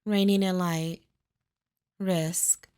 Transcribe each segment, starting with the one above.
Raining in light, risk.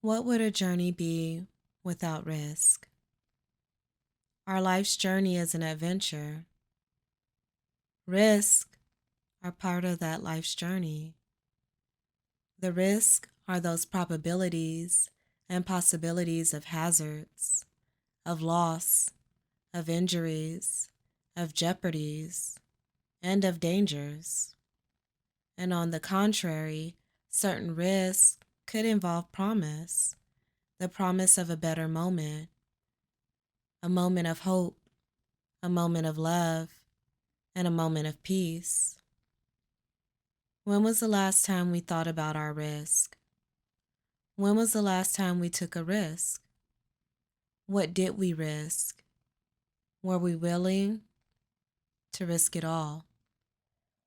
What would a journey be without risk? Our life's journey is an adventure. Risks are part of that life's journey. The risks are those probabilities and possibilities of hazards, of loss, of injuries, of jeopardies, and of dangers. And on the contrary, certain risks could involve promise, the promise of a better moment, a moment of hope, a moment of love, and a moment of peace. When was the last time we thought about our risk? When was the last time we took a risk? What did we risk? Were we willing to risk it all?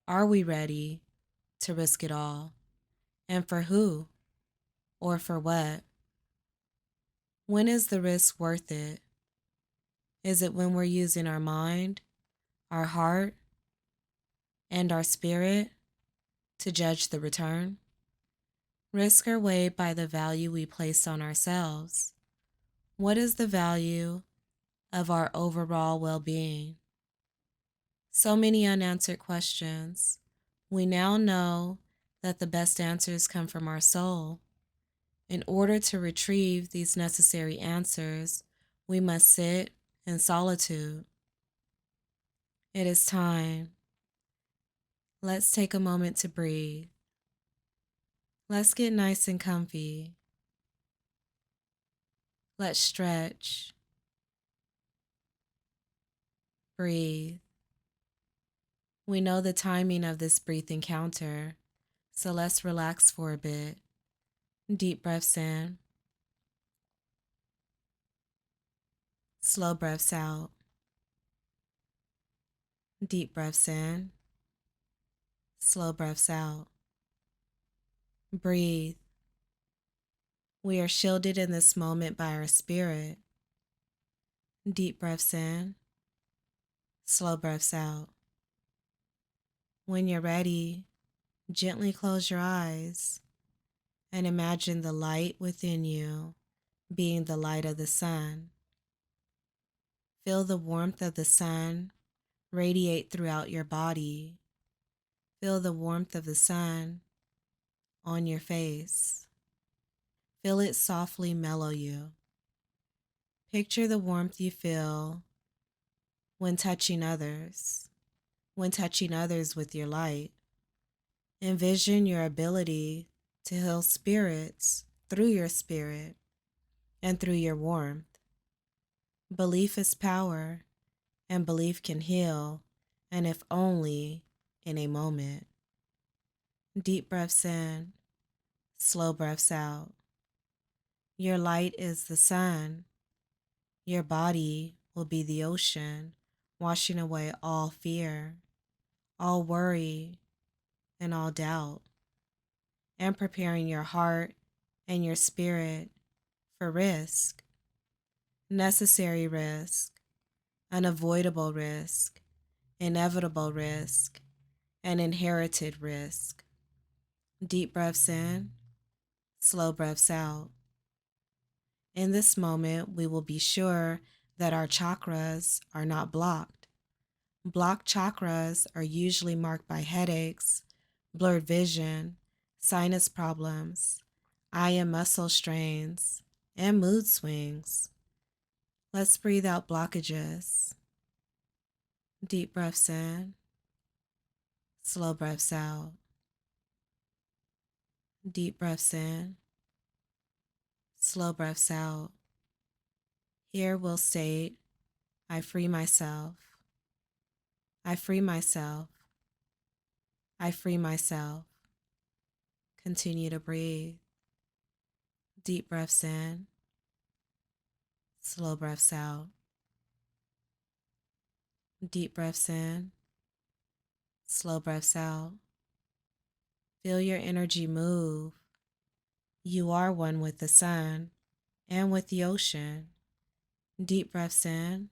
Are we ready to risk it all? And for who or for what? When is the risk worth it? Is it when we're using our mind, our heart, and our spirit to judge the return? Risks are weighed by the value we place on ourselves. What is the value of our overall well-being? So many unanswered questions. We now know that the best answers come from our soul. In order to retrieve these necessary answers, we must sit in solitude. It is time. Let's take a moment to breathe. Let's get nice and comfy. Let's stretch. Breathe. We know the timing of this brief encounter, so let's relax for a bit. Deep breaths in. Slow breaths out. Deep breaths in. Slow breaths out. Breathe. We are shielded in this moment by our spirit. Deep breaths in. Slow breaths out. When you're ready, gently close your eyes and imagine the light within you being the light of the sun. Feel the warmth of the sun radiate throughout your body. Feel the warmth of the sun on your face. Feel it softly mellow you. Picture the warmth you feel when touching others with your light. Envision your ability to heal spirits through your spirit and through your warmth. Belief is power, and belief can heal, and if only in a moment. Deep breaths in, slow breaths out. Your light is the sun. Your body will be the ocean, washing away all fear, all worry, and all doubt, and preparing your heart and your spirit for risk, necessary risk, unavoidable risk, inevitable risk, and inherited risk. Deep breaths in, slow breaths out. In this moment, we will be sure that our chakras are not blocked. Blocked chakras are usually marked by headaches, blurred vision, sinus problems, eye and muscle strains, and mood swings. Let's breathe out blockages. Deep breaths in, slow breaths out. Deep breaths in, slow breaths out. Here we'll state, I free myself. I free myself. I free myself. Continue to breathe. Deep breaths in, slow breaths out. Deep breaths in, slow breaths out. Feel your energy move. You are one with the sun and with the ocean. Deep breaths in,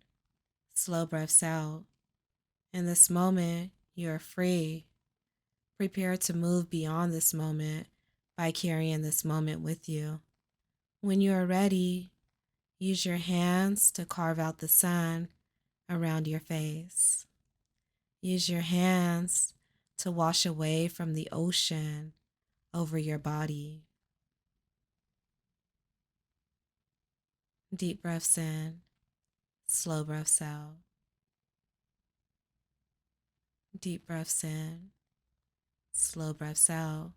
slow breaths out. In this moment, you are free. Prepare to move beyond this moment by carrying this moment with you. When you are ready, use your hands to carve out the sun around your face. Use your hands to wash away from the ocean over your body. Deep breaths in, slow breaths out. Deep breaths in, slow breaths out.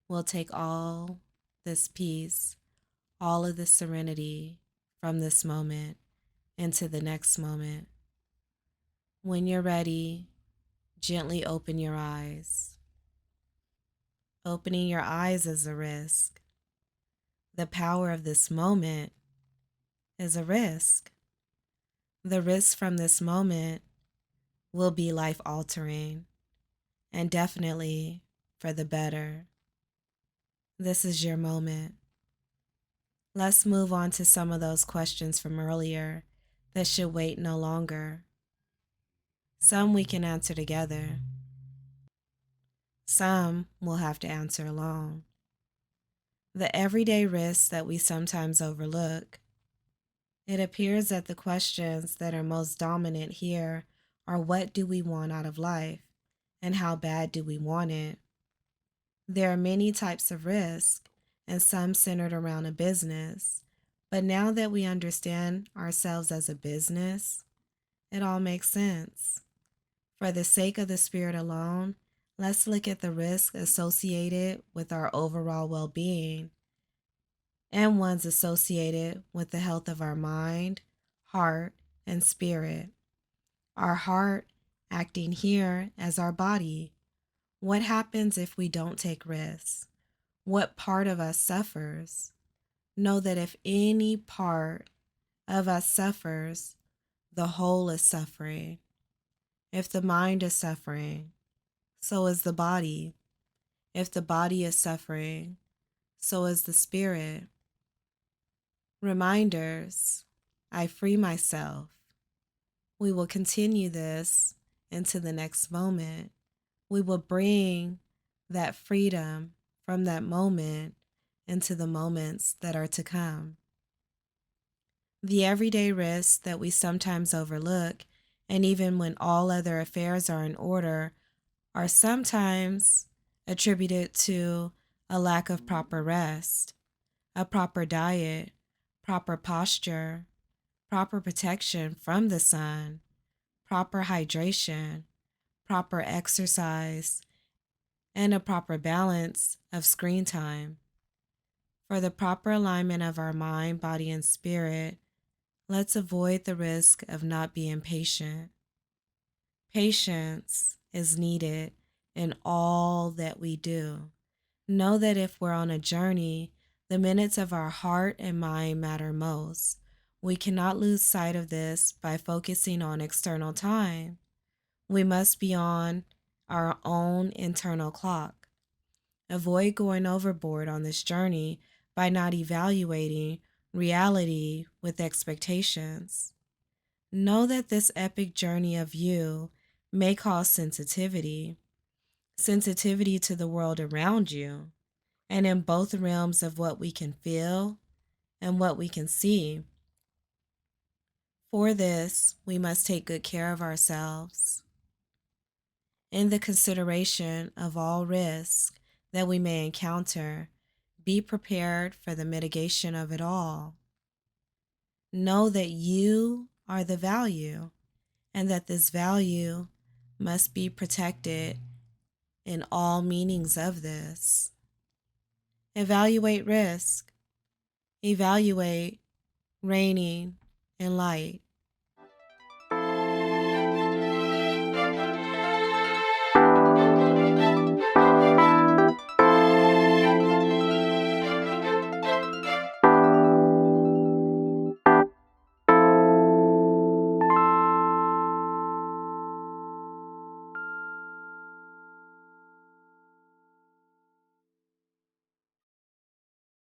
We'll take all this peace, all of this serenity from this moment into the next moment. When you're ready, gently open your eyes. Opening your eyes is a risk. The power of this moment is a risk. The risk from this moment will be life altering and definitely for the better. This is your moment. Let's move on to some of those questions from earlier that should wait no longer. Some we can answer together. Some we'll have to answer alone. The everyday risks that we sometimes overlook. It appears that the questions that are most dominant here are, what do we want out of life and how bad do we want it? There are many types of risk and some centered around a business. But now that we understand ourselves as a business, it all makes sense. For the sake of the spirit alone, let's look at the risks associated with our overall well-being and ones associated with the health of our mind, heart, and spirit. Our heart acting here as our body. What happens if we don't take risks? What part of us suffers? Know that if any part of us suffers, the whole is suffering. If the mind is suffering, so is the body. If the body is suffering, so is the spirit. Reminders, I free myself. We will continue this into the next moment. We will bring that freedom from that moment into the moments that are to come. The everyday risks that we sometimes overlook, and even when all other affairs are in order, are sometimes attributed to a lack of proper rest, a proper diet, proper posture, proper protection from the sun, proper hydration, proper exercise, and a proper balance of screen time. For the proper alignment of our mind, body, and spirit, let's avoid the risk of not being patient. Patience is needed in all that we do. Know that if we're on a journey, the minutes of our heart and mind matter most. We cannot lose sight of this by focusing on external time. We must be on our own internal clock. Avoid going overboard on this journey by not evaluating reality with expectations. Know that this epic journey of you may cause sensitivity to the world around you, and in both realms of what we can feel and what we can see. For this, we must take good care of ourselves. In the consideration of all risk that we may encounter, be prepared for the mitigation of it all. Know that you are the value and that this value must be protected in all meanings of this. Evaluate risk. Evaluate reigning in light.